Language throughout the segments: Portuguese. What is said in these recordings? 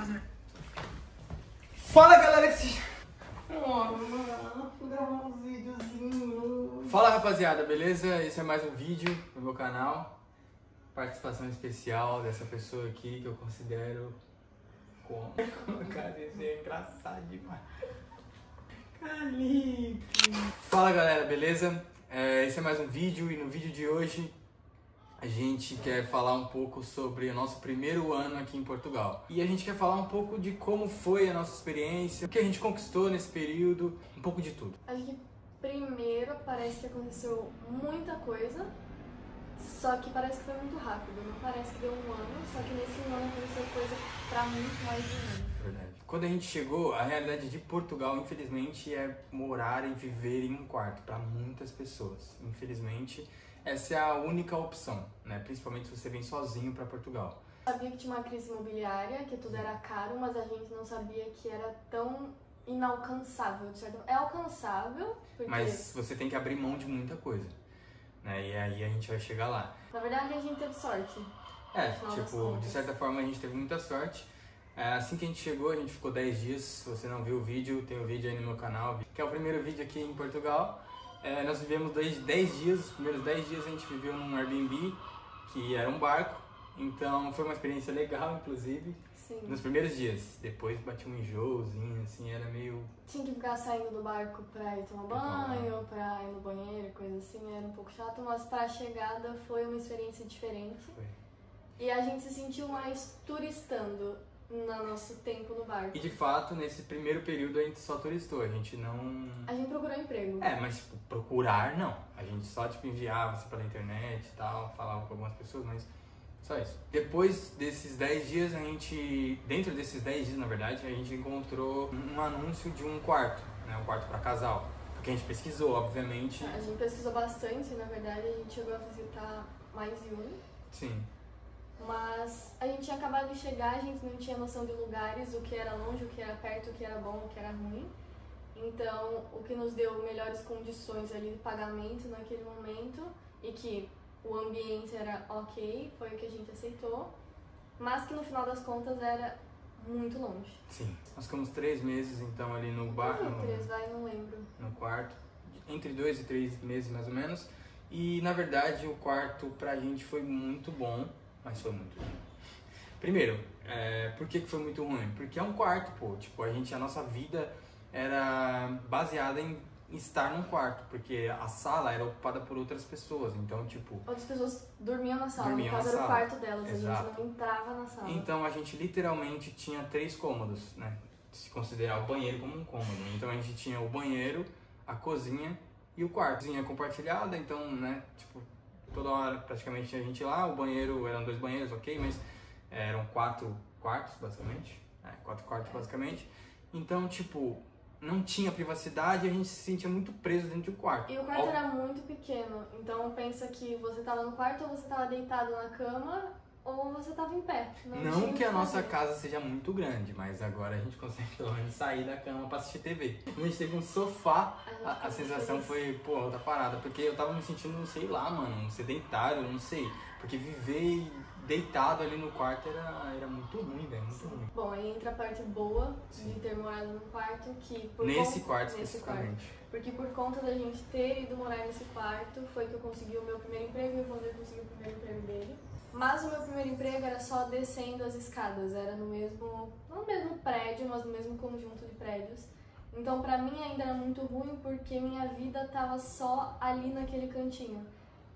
rapaziada. Fala, galera. Gravar uns videozinhos. Fala, rapaziada, beleza? Esse é mais um vídeo no meu canal. Participação especial dessa pessoa aqui que eu considero como... Cara, isso é engraçado demais. Calipe. Fala, galera, beleza? Esse é mais um vídeo e no vídeo de hoje a gente quer falar um pouco sobre o nosso primeiro ano aqui em Portugal. E a gente quer falar um pouco de como foi a nossa experiência, o que a gente conquistou nesse período, um pouco de tudo. Acho que primeiro parece que aconteceu muita coisa, só que parece que foi muito rápido. Não parece que deu um ano, só que nesse ano aconteceu coisa pra muito mais de um ano. Verdade. Quando a gente chegou, a realidade de Portugal, infelizmente, é morar e viver em um quarto para muitas pessoas. Infelizmente, essa é a única opção, né? Principalmente se você vem sozinho para Portugal. Sabia que tinha uma crise imobiliária, que tudo era caro, mas a gente não sabia que era tão inalcançável, de certo? É alcançável, porque... Mas você tem que abrir mão de muita coisa, né? E aí a gente vai chegar lá. Na verdade, a gente teve sorte. Tipo, de certa forma a gente teve muita sorte. Assim que a gente chegou, a gente ficou 10 dias. Se você não viu o vídeo, tem o vídeo aí no meu canal, que é o primeiro vídeo aqui em Portugal. Nós vivemos 10 dias, os primeiros 10 dias a gente viveu num Airbnb, que era um barco. Então foi uma experiência legal, inclusive. Sim. Nos primeiros dias. Depois bati um enjoozinho, assim, era meio... Tinha que ficar saindo do barco pra ir tomar banho, pra ir no banheiro, coisa assim, era um pouco chato, mas pra chegada foi uma experiência diferente. Foi. E a gente se sentiu mais turistando no nosso tempo no barco. E de fato, nesse primeiro período a gente só turistou, a gente não... A gente procurou emprego. Mas tipo, procurar não. A gente só tipo enviava assim, pela internet e tal, falava com algumas pessoas, mas só isso. Depois desses 10 dias, dentro desses 10 dias na verdade, a gente encontrou um anúncio de um quarto, né? Um quarto para casal. Porque a gente pesquisou, obviamente. A gente pesquisou bastante, na verdade, a gente chegou a visitar mais de um. Sim. Mas a gente tinha acabado de chegar, a gente não tinha noção de lugares, o que era longe, o que era perto, o que era bom, o que era ruim. Então, o que nos deu melhores condições ali de pagamento naquele momento e que o ambiente era ok, foi o que a gente aceitou, mas que no final das contas era muito longe. Sim. Nós ficamos 3 meses então ali no bar, não lembro. No quarto, entre 2 e 3 meses mais ou menos. E na verdade o quarto pra gente foi muito bom. Mas foi muito ruim. Primeiro, por que foi muito ruim? Porque é um quarto, pô. Tipo, a nossa vida era baseada em estar num quarto. Porque a sala era ocupada por outras pessoas. Então, tipo... Outras pessoas dormiam na sala. No caso, era o quarto delas. Exato. A gente não entrava na sala. Então, a gente literalmente tinha 3 cômodos, né? Se considerar o banheiro como um cômodo. Então, a gente tinha o banheiro, a cozinha e o quarto. A cozinha compartilhada, então, né? Tipo... Toda hora praticamente tinha gente lá, o banheiro, eram 2 banheiros, ok, mas eram 4 quartos basicamente, 4 quartos basicamente, então tipo, não tinha privacidade e a gente se sentia muito preso dentro do quarto. E o quarto era muito pequeno, então pensa que você tava no quarto ou você tava deitado na cama ou você tava em pé. Não que a nossa casa seja muito grande, mas agora a gente consegue pelo menos sair da cama pra assistir TV. Quando a gente teve um sofá, a sensação foi, pô, outra parada. Porque eu tava me sentindo, sei lá, mano, sedentário, não sei. Porque viver deitado ali no quarto era muito ruim, velho, muito ruim. Bom, aí entra a parte boa de ter morado num quarto que... Nesse quarto especificamente. Porque por conta da gente ter ido morar nesse quarto, foi que eu consegui o meu primeiro emprego e o Wander conseguiu o primeiro emprego dele. Mas o meu primeiro emprego era só descendo as escadas, era no mesmo, não no mesmo prédio, mas no mesmo conjunto de prédios. Então pra mim ainda era muito ruim porque minha vida tava só ali naquele cantinho.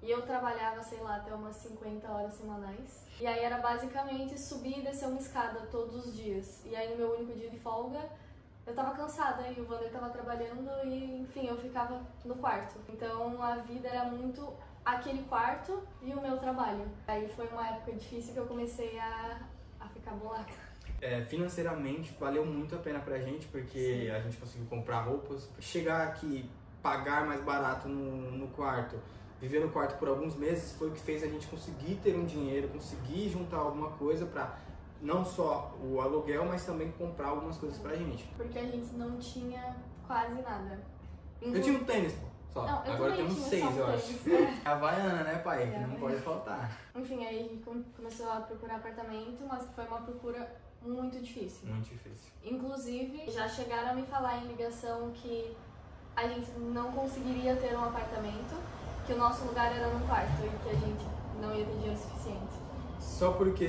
E eu trabalhava, sei lá, até umas 50 horas semanais. E aí era basicamente subir e descer uma escada todos os dias. E aí no meu único dia de folga, eu tava cansada e o Wander tava trabalhando e, enfim, eu ficava no quarto. Então a vida era muito... aquele quarto e o meu trabalho. Aí foi uma época difícil que eu comecei a ficar bolada. Financeiramente valeu muito a pena pra gente, porque sim, a gente conseguiu comprar roupas. Chegar aqui, pagar mais barato no quarto, viver no quarto por alguns meses foi o que fez a gente conseguir ter um dinheiro, conseguir juntar alguma coisa pra não só o aluguel, mas também comprar algumas coisas pra gente. Porque a gente não tinha quase nada. Eu tinha um tênis, pô. Só. Não, eu Agora também temos tinha 6, só eu um acho. tênis. Havaiana, né, pai? É, Que não Havaiana. pode faltar. Enfim, aí a gente começou a procurar apartamento, mas foi uma procura muito difícil. Muito difícil. Inclusive, já chegaram a me falar em ligação que a gente não conseguiria ter um apartamento, que o nosso lugar era num quarto e que a gente não ia ter dinheiro suficiente. Só porque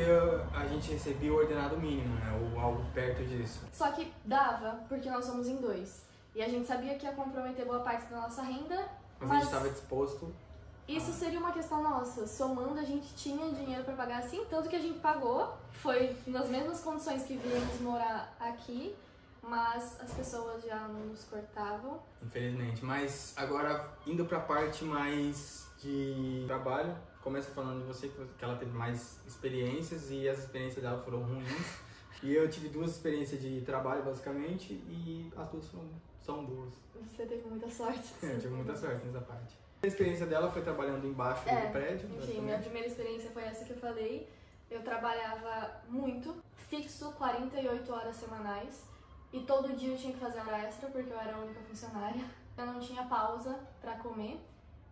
a gente recebia o ordenado mínimo, né? Ou algo perto disso. Só que dava, porque nós somos em 2. E a gente sabia que ia comprometer boa parte da nossa renda, Mas a gente estava disposto. isso seria uma questão nossa. Somando, a gente tinha dinheiro pra pagar assim, tanto que a gente pagou. Foi nas mesmas condições que viemos morar aqui, mas as pessoas já não nos cortavam. Infelizmente. Mas agora, indo pra parte mais de trabalho, começa falando de você que ela teve mais experiências e as experiências dela foram ruins. E eu tive 2 experiências de trabalho, basicamente, e as 2 são boas. Você teve muita sorte. Eu tive muita sorte nessa parte. A experiência dela foi trabalhando embaixo do prédio. Enfim, minha primeira experiência foi essa que eu falei. Eu trabalhava muito, fixo 48 horas semanais. E todo dia eu tinha que fazer hora extra, porque eu era a única funcionária. Eu não tinha pausa pra comer.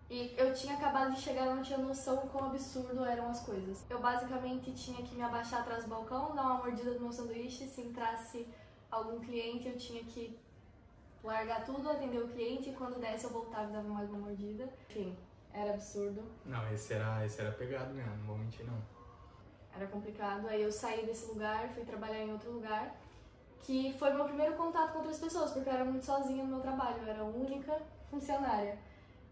E eu tinha acabado de chegar, eu não tinha noção do quão absurdo eram as coisas. Eu basicamente tinha que me abaixar atrás do balcão, dar uma mordida no meu sanduíche. Se entrasse algum cliente, eu tinha que largar tudo, atender o cliente, e quando desse eu voltava e dava mais uma mordida. Enfim, era absurdo. Não, esse era pegado mesmo, não vou mentir não. Era complicado. Aí eu saí desse lugar, fui trabalhar em outro lugar, que foi meu primeiro contato com outras pessoas, porque eu era muito sozinha no meu trabalho, eu era a única funcionária.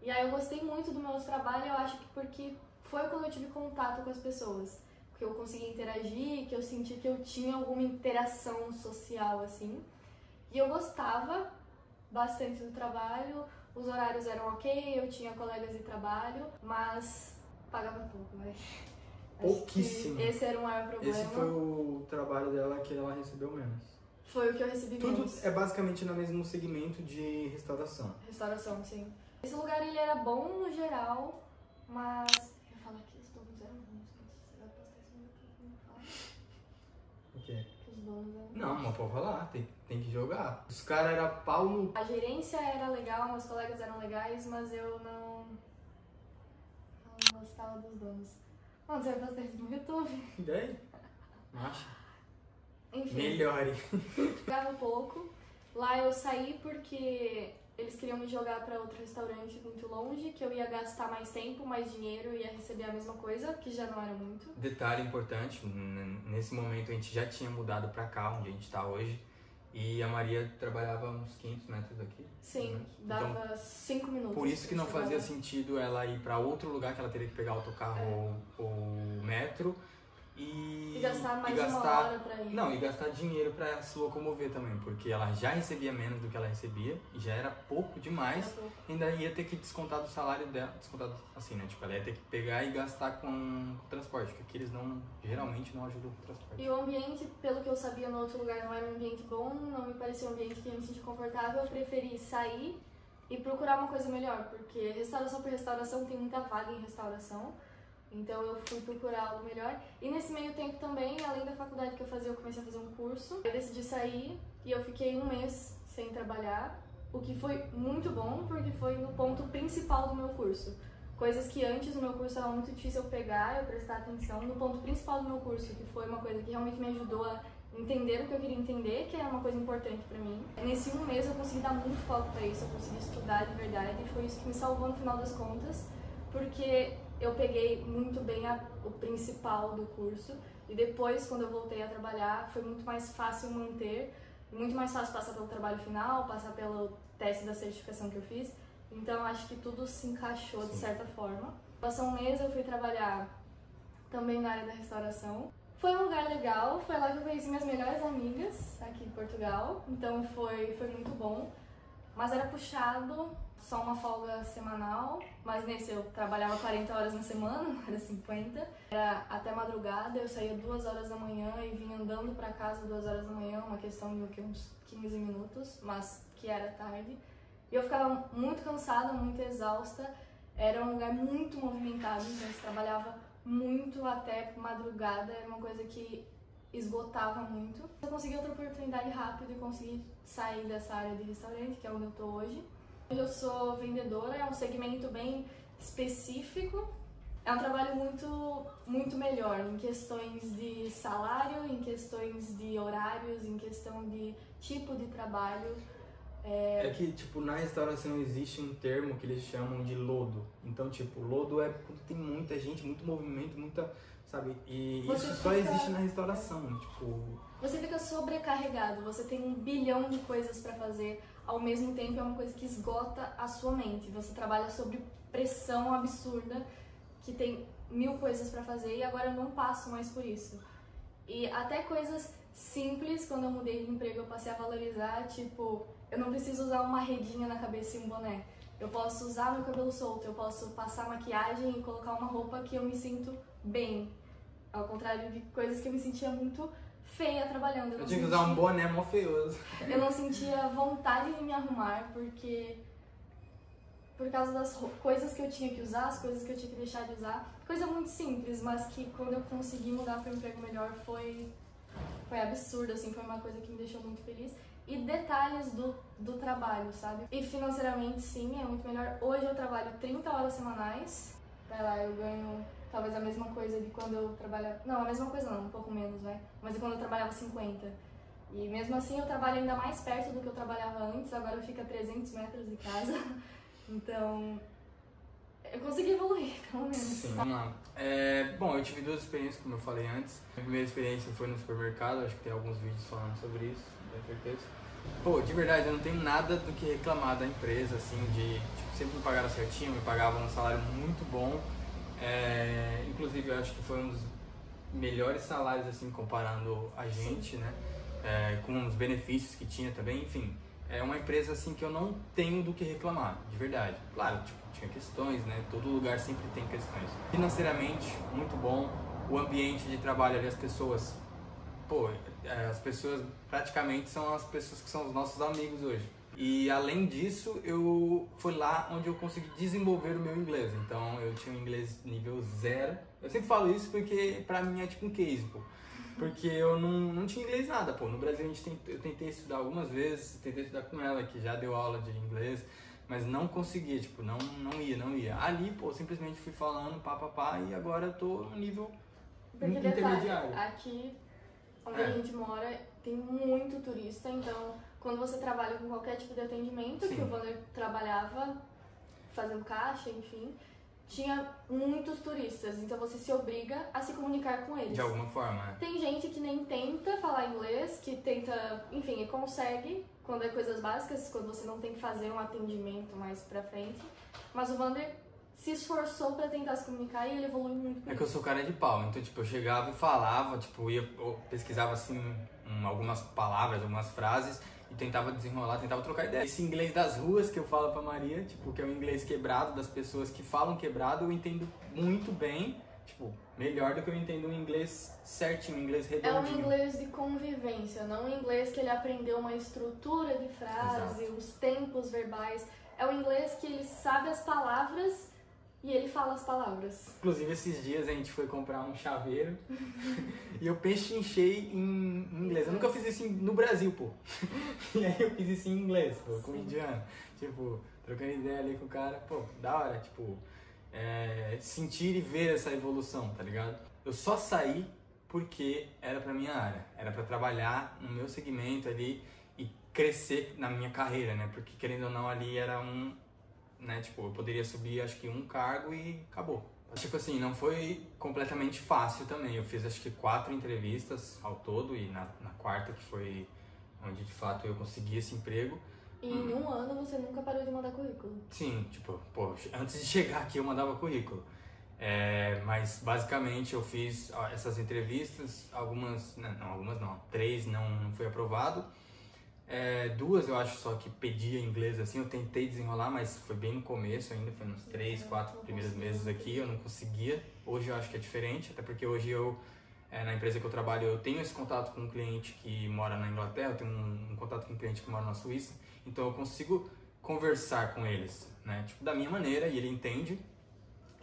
E aí eu gostei muito do meu trabalho, eu acho que porque foi quando eu tive contato com as pessoas. Porque eu consegui interagir, que eu senti que eu tinha alguma interação social, assim. E eu gostava bastante do trabalho, os horários eram ok, eu tinha colegas de trabalho, mas pagava pouco, né? Pouquíssimo. Esse era o maior problema. Esse foi o trabalho dela que ela recebeu menos. Foi o que eu recebi Tudo menos. é basicamente no mesmo segmento de restauração. Restauração, sim. Esse lugar ele era bom no geral, mas... Eu ia falar que os donos eram bons, mas será que eu posso ter falar? O quê? Que os donos eram Não, mas pode falar, tem que jogar. Os caras eram pau no... A gerência era legal, meus colegas eram legais, mas eu não gostava dos donos. Mano, você vai postar isso no YouTube? E daí? Acha? Enfim. Melhore. Pagava pouco. Lá eu saí porque eles queriam me jogar pra outro restaurante muito longe, que eu ia gastar mais tempo, mais dinheiro e ia receber a mesma coisa, que já não era muito. Detalhe importante, nesse momento a gente já tinha mudado pra cá, onde a gente tá hoje. E a Maria trabalhava uns 500 metros daqui. Sim, Então, dava 5 minutos. por isso que não fazia chegava. sentido ela ir pra outro lugar, que ela teria que pegar autocarro ou metro. E gastar mais uma hora pra ir. Não, e gastar dinheiro pra se locomover também, porque ela já recebia menos do que ela recebia, e já era pouco demais, Era pouco. ainda ia ter que descontar do salário dela, descontado assim, né, tipo, ela ia ter que pegar e gastar com transporte, porque aqui eles geralmente não ajudam com transporte. E o ambiente, pelo que eu sabia no outro lugar, não era um ambiente bom, não me parecia um ambiente que eu me sentia confortável, eu preferi sair e procurar uma coisa melhor, porque restauração por restauração tem muita vaga em restauração. Então eu fui procurar algo melhor. E nesse meio tempo também, além da faculdade que eu fazia, eu comecei a fazer um curso. Eu decidi sair e eu fiquei 1 mês sem trabalhar, o que foi muito bom, porque foi no ponto principal do meu curso. Coisas que antes no meu curso era muito difícil eu pegar, eu prestar atenção. No ponto principal do meu curso, que foi uma coisa que realmente me ajudou a entender o que eu queria entender, que era uma coisa importante pra mim. Nesse 1 mês eu consegui dar muito foco pra isso, eu consegui estudar de verdade, e foi isso que me salvou no final das contas, porque eu peguei muito bem o principal do curso, e depois, quando eu voltei a trabalhar, foi muito mais fácil manter, muito mais fácil passar pelo trabalho final, passar pelo teste da certificação que eu fiz. Então, acho que tudo se encaixou de certa forma. Passou 1 mês, eu fui trabalhar também na área da restauração. Foi um lugar legal, foi lá que eu conheci minhas melhores amigas aqui em Portugal, então foi muito bom. Mas era puxado, só uma folga semanal, mas nesse eu trabalhava 40 horas na semana, não era 50. Era até madrugada, eu saía 2 horas da manhã e vinha andando pra casa 2 horas da manhã, uma questão de uns 15 minutos, mas que era tarde. E eu ficava muito cansada, muito exausta, era um lugar muito movimentado, então eu trabalhava muito até madrugada, era uma coisa que esgotava muito. Eu consegui outra oportunidade rápido e consegui sair dessa área de restaurante, que é onde eu tô hoje. Eu sou vendedora, é um segmento bem específico. É um trabalho muito melhor em questões de salário, em questões de horários, em questão de tipo de trabalho. É que, tipo, na restauração existe um termo que eles chamam de lodo. Então, tipo, lodo é quando tem muita gente, muito movimento, muita, sabe? E isso só existe na restauração, tipo... Você fica sobrecarregado, você tem 1 bilhão de coisas pra fazer ao mesmo tempo, é uma coisa que esgota a sua mente. Você trabalha sob pressão absurda, que tem 1000 coisas pra fazer e agora eu não passo mais por isso. E até coisas simples, quando eu mudei de emprego, eu passei a valorizar, tipo, eu não preciso usar uma redinha na cabeça e um boné. Eu posso usar meu cabelo solto, eu posso passar maquiagem e colocar uma roupa que eu me sinto bem. Ao contrário de coisas que eu me sentia muito feia trabalhando. Eu tinha que usar um boné mó feioso. Eu não sentia vontade de me arrumar, porque... por causa das coisas que eu tinha que usar, as coisas que eu tinha que deixar de usar. Coisa muito simples, mas que quando eu consegui mudar para um emprego melhor foi absurdo, assim, foi uma coisa que me deixou muito feliz. E detalhes do trabalho, sabe? E financeiramente, sim, é muito melhor. Hoje eu trabalho 30 horas semanais. Vai lá, eu ganho talvez a mesma coisa de quando eu trabalhava... Não, a mesma coisa não, um pouco menos, né? Mas de quando eu trabalhava 50. E mesmo assim eu trabalho ainda mais perto do que eu trabalhava antes, agora eu fico a 300 metros de casa. Então, eu consegui evoluir, pelo menos. Sim, vamos lá. Bom, eu tive 2 experiências, como eu falei antes. A primeira experiência foi no supermercado, acho que tem alguns vídeos falando sobre isso, tenho certeza. Pô, de verdade, eu não tenho nada do que reclamar da empresa, assim, de... Tipo, sempre me pagaram certinho, me pagavam um salário muito bom. Inclusive, eu acho que foi um dos melhores salários, assim, comparando a gente, né? Com os benefícios que tinha também, enfim. É uma empresa assim que eu não tenho do que reclamar, de verdade. Claro, tipo, tinha questões, né? Todo lugar sempre tem questões. Financeiramente, muito bom. O ambiente de trabalho ali, as pessoas... Pô, as pessoas praticamente são as pessoas que são os nossos amigos hoje. E além disso, foi lá onde eu consegui desenvolver o meu inglês. Então eu tinha um inglês nível 0. Eu sempre falo isso porque pra mim é tipo um case, pô. Porque eu não tinha inglês nada, pô. No Brasil eu tentei estudar algumas vezes, tentei estudar com ela, que já deu aula de inglês, mas não conseguia, tipo, não ia. Ali, pô, simplesmente fui falando, pá, e agora eu tô no nível intermediário. Detalhe, aqui onde a gente mora tem muito turista, então quando você trabalha com qualquer tipo de atendimento, Sim. que o Wander trabalhava fazendo caixa, enfim... tinha muitos turistas, então você se obriga a se comunicar com eles. De alguma forma, né? Tem gente que nem tenta falar inglês, que tenta, enfim, e consegue, quando é coisas básicas, quando você não tem que fazer um atendimento mais pra frente. Mas o Wander se esforçou pra tentar se comunicar e ele evoluiu muito. É que eu sou cara de pau, então tipo, eu chegava e falava, tipo, eu pesquisava assim algumas palavras, algumas frases e tentava desenrolar, tentava trocar ideia. Esse inglês das ruas que eu falo pra Maria, tipo, que é o inglês quebrado das pessoas que falam quebrado, eu entendo muito bem, tipo, melhor do que eu entendo um inglês certinho, um inglês redondinho. É um inglês de convivência, não um inglês que ele aprendeu uma estrutura de frase, Exato. os tempos verbais. É um inglês que ele sabe as palavras e ele fala as palavras. Inclusive, esses dias a gente foi comprar um chaveiro e eu pechinchei em inglês. Eu nunca fiz isso no Brasil, pô. E aí eu fiz isso em inglês, pô, com o indiano. Tipo, trocando ideia ali com o cara, pô, da hora, tipo, sentir e ver essa evolução, tá ligado? Eu só saí porque era pra minha área, era pra trabalhar no meu segmento ali e crescer na minha carreira, né? Porque querendo ou não, ali era né, tipo, eu poderia subir acho que um cargo e acabou. Tipo assim, não foi completamente fácil também. Eu fiz acho que 4 entrevistas ao todo e na quarta que foi onde de fato eu consegui esse emprego. E em um ano você nunca parou de mandar currículo? Sim, tipo, pô, antes de chegar aqui eu mandava currículo. Mas basicamente eu fiz essas entrevistas, algumas não, 3 não foi aprovado. 2 eu acho só que pedia inglês assim, eu tentei desenrolar, mas foi bem no começo ainda, foi nos 3, 4 primeiros meses aqui, eu não conseguia. Hoje eu acho que é diferente, até porque hoje na empresa que eu trabalho, eu tenho esse contato com um cliente que mora na Inglaterra, eu tenho um contato com um cliente que mora na Suíça, então eu consigo conversar com eles, né, tipo, da minha maneira, e ele entende,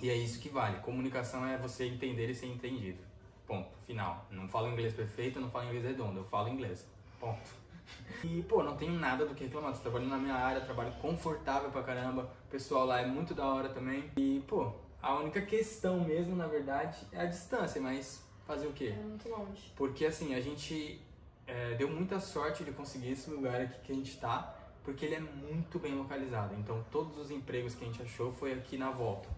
e é isso que vale. Comunicação é você entender e ser entendido. Ponto, final. Não falo inglês perfeito, não falo inglês redondo, eu falo inglês. Ponto. E, pô, não tenho nada do que reclamar. Tô trabalhando na minha área, trabalho confortável pra caramba. O pessoal lá é muito da hora também. E, pô, a única questão mesmo, na verdade, é a distância, mas fazer o quê? É muito longe. Porque, assim, a gente deu muita sorte de conseguir esse lugar aqui que a gente tá, porque ele é muito bem localizado. Então, todos os empregos que a gente achou foi aqui na volta.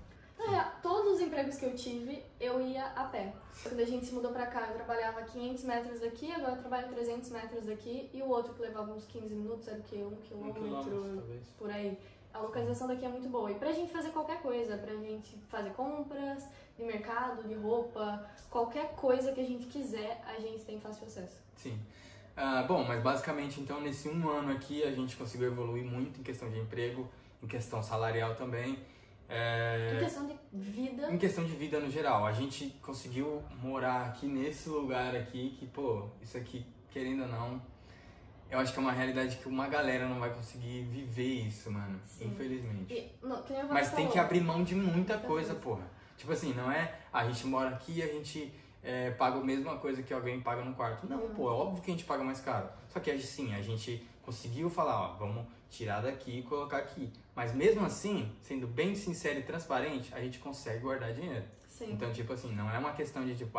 Todos os empregos que eu tive, eu ia a pé. Quando a gente se mudou pra cá, eu trabalhava 500 metros daqui, agora eu trabalho 300 metros daqui, e o outro que levava uns 15 minutos era o quê? 1 quilômetro, talvez. por aí. A localização daqui é muito boa. E pra gente fazer qualquer coisa, pra gente fazer compras, de mercado, de roupa, qualquer coisa que a gente quiser, a gente tem fácil acesso. Sim. Bom, mas basicamente, então, nesse 1 ano aqui, a gente conseguiu evoluir muito em questão de emprego, em questão salarial também. Em questão de vida. Em questão de vida no geral, a gente conseguiu morar aqui nesse lugar aqui que, pô, isso aqui, querendo ou não, eu acho que é uma realidade que uma galera não vai conseguir viver isso, mano. Sim. Infelizmente. Mas tem que abrir mão de muita coisa, porra. Tipo assim, não é a gente mora aqui e a gente paga a mesma coisa que alguém paga no quarto. Não, pô, é óbvio que a gente paga mais caro. Só que assim, a gente conseguiu falar, ó, vamos tirar daqui e colocar aqui. Mas mesmo assim, sendo bem sincero e transparente, a gente consegue guardar dinheiro. Sim. Então, tipo assim, não é uma questão de tipo,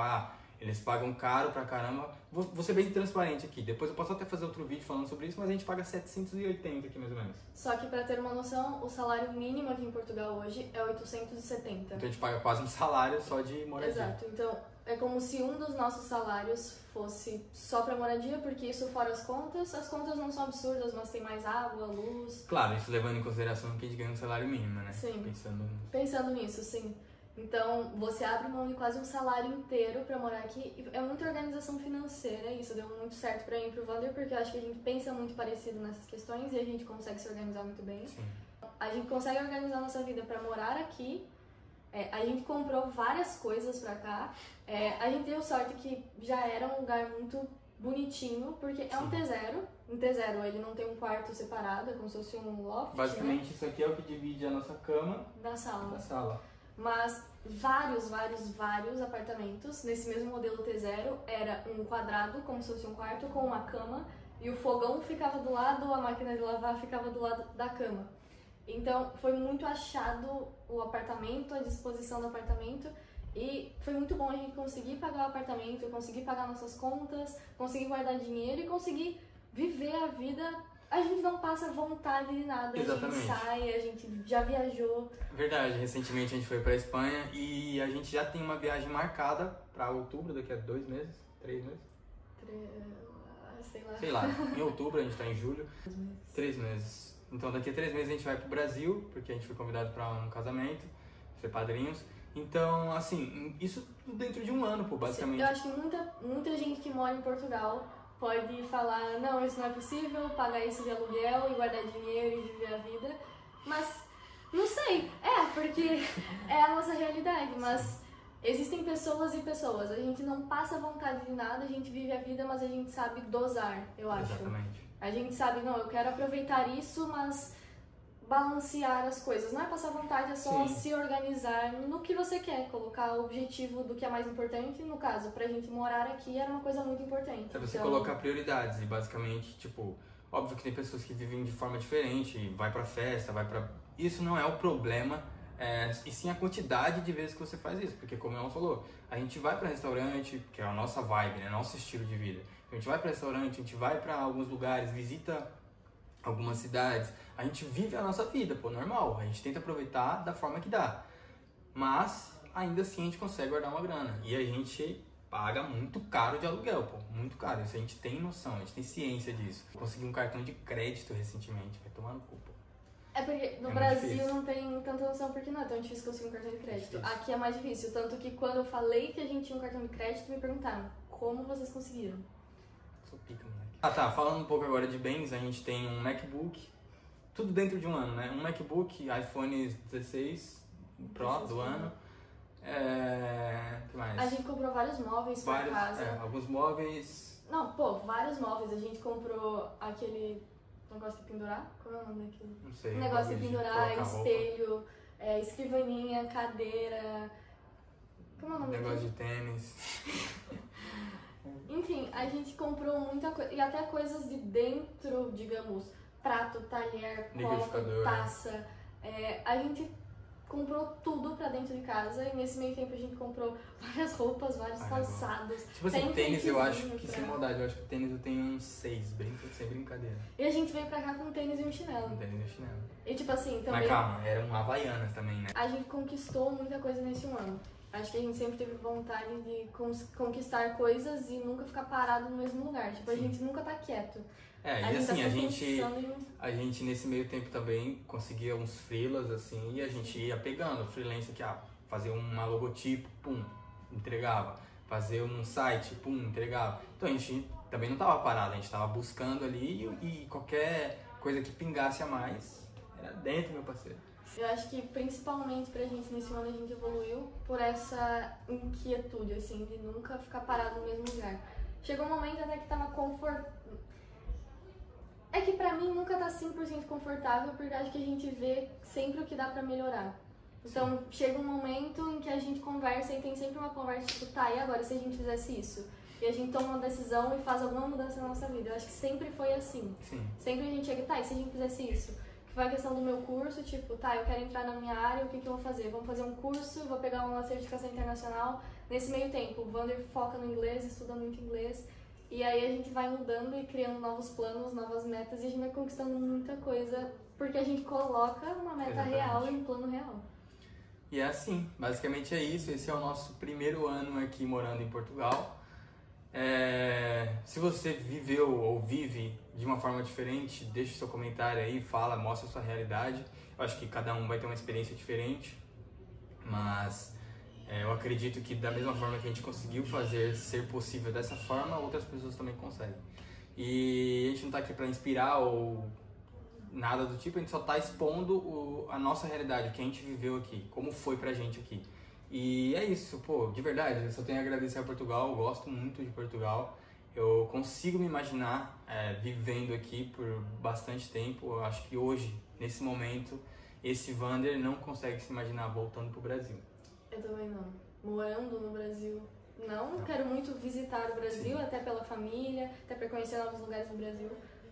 eles pagam caro pra caramba. Vou ser bem transparente aqui. Depois eu posso até fazer outro vídeo falando sobre isso, mas a gente paga 780 aqui mais ou menos. Só que pra ter uma noção, o salário mínimo aqui em Portugal hoje é 870. Então a gente paga quase um salário só de moradia. Exato. Então é como se um dos nossos salários fosse só pra moradia, porque isso fora as contas não são absurdas, mas tem mais água, luz. Claro, isso levando em consideração que a gente ganha um salário mínimo, né? Sim. Pensando nisso, sim. Então, você abre mão de quase um salário inteiro pra morar aqui. É muita organização financeira, isso deu muito certo pra mim e pro Wander, porque eu acho que a gente pensa muito parecido nessas questões e a gente consegue se organizar muito bem. Sim. A gente consegue organizar nossa vida pra morar aqui. A gente comprou várias coisas pra cá. A gente deu sorte que já era um lugar muito bonitinho, porque é um T0. Um T0, ele não tem um quarto separado, é como se fosse um loft. Basicamente, né? Isso aqui é o que divide a nossa cama da sala. Mas vários apartamentos nesse mesmo modelo T0 era um quadrado, como se fosse um quarto, com uma cama, e o fogão ficava do lado, a máquina de lavar ficava do lado da cama. Então foi muito achado o apartamento, a disposição do apartamento, e foi muito bom a gente conseguir pagar o apartamento, conseguir pagar nossas contas, conseguir guardar dinheiro e conseguir viver a vida. A gente não passa vontade de nada. Exatamente. A gente sai, a gente já viajou. Verdade, recentemente a gente foi pra Espanha e a gente já tem uma viagem marcada pra outubro, daqui a 2 meses, 3 meses? Sei lá. Em outubro, a gente tá em julho. 3 meses. Então daqui a 3 meses a gente vai pro Brasil, porque a gente foi convidado pra um casamento, ser padrinhos. Então, assim, isso dentro de 1 ano, pô, basicamente. Eu acho que muita gente que mora em Portugal pode falar, não, isso não é possível, pagar isso de aluguel e guardar dinheiro e viver a vida. Mas, não sei, porque é a nossa realidade, mas existem pessoas e pessoas. A gente não passa vontade de nada, a gente vive a vida, mas a gente sabe dosar, eu acho. Exatamente. A gente sabe, não, eu quero aproveitar isso, mas balancear as coisas. Não é passar vontade, é só se organizar no que você quer, colocar o objetivo do que é mais importante. No caso, pra gente morar aqui era uma coisa muito importante. É você colocar prioridades e basicamente, tipo, óbvio que tem pessoas que vivem de forma diferente, vai pra festa, Isso não é o problema, e sim a quantidade de vezes que você faz isso, porque como ela falou, a gente vai pra restaurante, que é a nossa vibe, né, nosso estilo de vida. A gente vai pra restaurante, a gente vai pra alguns lugares, visita algumas cidades, a gente vive a nossa vida, pô, normal, a gente tenta aproveitar da forma que dá, mas ainda assim a gente consegue guardar uma grana, e a gente paga muito caro de aluguel, pô, muito caro, isso a gente tem noção, a gente tem ciência disso. Eu consegui um cartão de crédito recentemente, vai tomar no cu, pô. É porque no Brasil não tem tanta noção, porque não é tão difícil conseguir um cartão de crédito. Aqui é mais difícil, tanto que quando eu falei que a gente tinha um cartão de crédito, me perguntaram, como vocês conseguiram? Sou pica, moleque. Falando um pouco agora de bens, a gente tem um MacBook, tudo dentro de 1 ano, né? Um MacBook, iPhone 16 Pro do ano. O que mais? A gente comprou vários móveis pra casa. Alguns móveis. Não, pô, vários móveis. A gente comprou aquele negócio de pendurar. Como é o nome daquilo? Não sei. Um negócio de pendurar, espelho, escrivaninha, cadeira. Como é o nome daquilo? Negócio de tênis. Enfim, a gente comprou muita coisa, e até coisas de dentro, digamos, prato, talher, copo, taça. A gente comprou tudo pra dentro de casa e nesse meio tempo a gente comprou várias roupas, vários calçados. Tipo assim, tênis eu acho que, sem maldade, eu acho que tênis eu tenho uns 6, sem brincadeira. E a gente veio pra cá com tênis e um chinelo. Um tênis e um chinelo. E tipo assim, também... Mas calma, eram Havaianas também, né? A gente conquistou muita coisa nesse ano. Acho que a gente sempre teve vontade de conquistar coisas e nunca ficar parado no mesmo lugar. Tipo, a gente nunca tá quieto. E assim, a gente nesse meio tempo também conseguia uns freelas, assim, e a gente ia pegando freelancer que, fazer uma logotipo, pum, entregava. Fazer um site, pum, entregava. Então a gente também não tava parado, a gente tava buscando ali e qualquer coisa que pingasse a mais era dentro, meu parceiro. Eu acho que principalmente pra gente nesse ano a gente evoluiu por essa inquietude, assim, de nunca ficar parado no mesmo lugar. Chegou um momento até que tava confortável. É que pra mim nunca tá 100% confortável, porque acho que a gente vê sempre o que dá pra melhorar. Então chega um momento em que a gente conversa e tem sempre uma conversa tipo, tá, e agora se a gente fizesse isso? E a gente toma uma decisão e faz alguma mudança na nossa vida. Eu acho que sempre foi assim. Sim. Sempre a gente chega, tá, e se a gente fizesse isso? Que foi a questão do meu curso, tipo, tá, eu quero entrar na minha área, o que eu vou fazer? Vamos fazer um curso, vou pegar uma certificação internacional. Nesse meio tempo, o Wander foca no inglês, estuda muito inglês. E aí a gente vai mudando e criando novos planos, novas metas e a gente vai conquistando muita coisa porque a gente coloca uma meta real e um plano real. E é assim, basicamente é isso. Esse é o nosso primeiro ano aqui morando em Portugal. Se você viveu ou vive de uma forma diferente, deixa seu comentário aí, fala, mostra a sua realidade. Eu acho que cada um vai ter uma experiência diferente, mas eu acredito que da mesma forma que a gente conseguiu fazer ser possível dessa forma, outras pessoas também conseguem. E a gente não tá aqui para inspirar ou nada do tipo, a gente só tá expondo a nossa realidade, o que a gente viveu aqui, como foi pra gente aqui. E é isso, pô, de verdade, eu só tenho a agradecer a Portugal, eu gosto muito de Portugal. Eu consigo me imaginar vivendo aqui por bastante tempo. Eu acho que hoje, nesse momento, esse Wander não consegue se imaginar voltando pro Brasil. Eu também não. Morando no Brasil, não. Quero muito visitar o Brasil, até pela família, até para conhecer novos lugares no Brasil.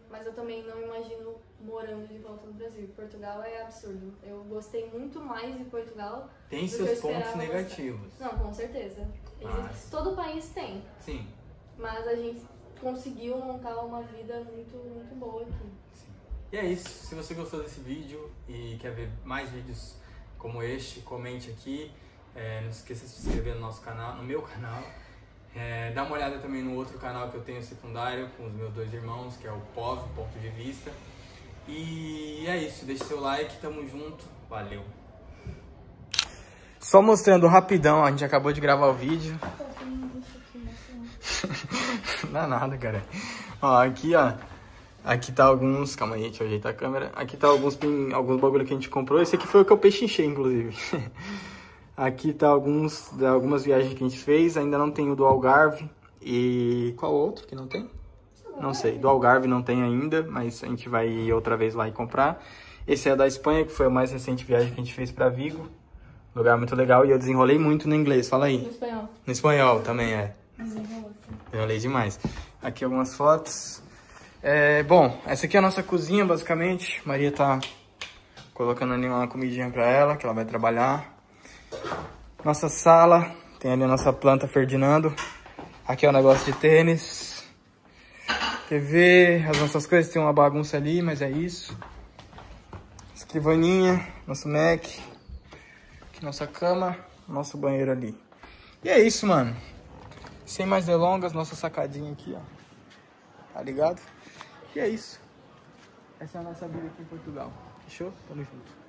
Mas eu também não imagino morando de volta no Brasil. Portugal é absurdo. Eu gostei muito mais de Portugal. Tem seus pontos negativos. Não, com certeza. Mas... Todo país tem. Sim. Mas a gente conseguiu montar uma vida muito, muito boa aqui. Sim. E é isso. Se você gostou desse vídeo e quer ver mais vídeos como este, comente aqui. Não esqueça de se inscrever no nosso canal, no meu canal. Dá uma olhada também no outro canal que eu tenho secundário com os meus 2 irmãos, que é o POV, Ponto de Vista. E é isso, deixe seu like, tamo junto, valeu! Só mostrando rapidão, a gente acabou de gravar o vídeo. Não dá nada, cara. Ó, aqui tá alguns, calma aí, deixa eu ajeitar a câmera. Aqui tá alguns bagulho que a gente comprou, esse aqui foi o que eu pechinchei, inclusive. Aqui tá algumas viagens que a gente fez, ainda não tem o do Algarve. E qual outro que não tem? Não sei, do Algarve não tem ainda, mas a gente vai ir outra vez lá e comprar. Esse é da Espanha, que foi a mais recente viagem que a gente fez pra Vigo. Lugar muito legal e eu desenrolei muito no inglês, fala aí. No espanhol. No espanhol também Desenrolou. Desenrolei demais. Aqui algumas fotos. Bom, essa aqui é a nossa cozinha, basicamente. Maria tá colocando ali uma comidinha pra ela, que ela vai trabalhar. Nossa sala, tem ali a nossa planta Ferdinando. Aqui é o negócio de tênis. TV, as nossas coisas, tem uma bagunça ali, mas é isso. Escrivaninha, nosso Mac. Aqui nossa cama, nosso banheiro ali. E é isso, mano. Sem mais delongas, nossa sacadinha aqui, ó. Tá ligado? E é isso. Essa é a nossa vida aqui em Portugal. Fechou? Tamo junto.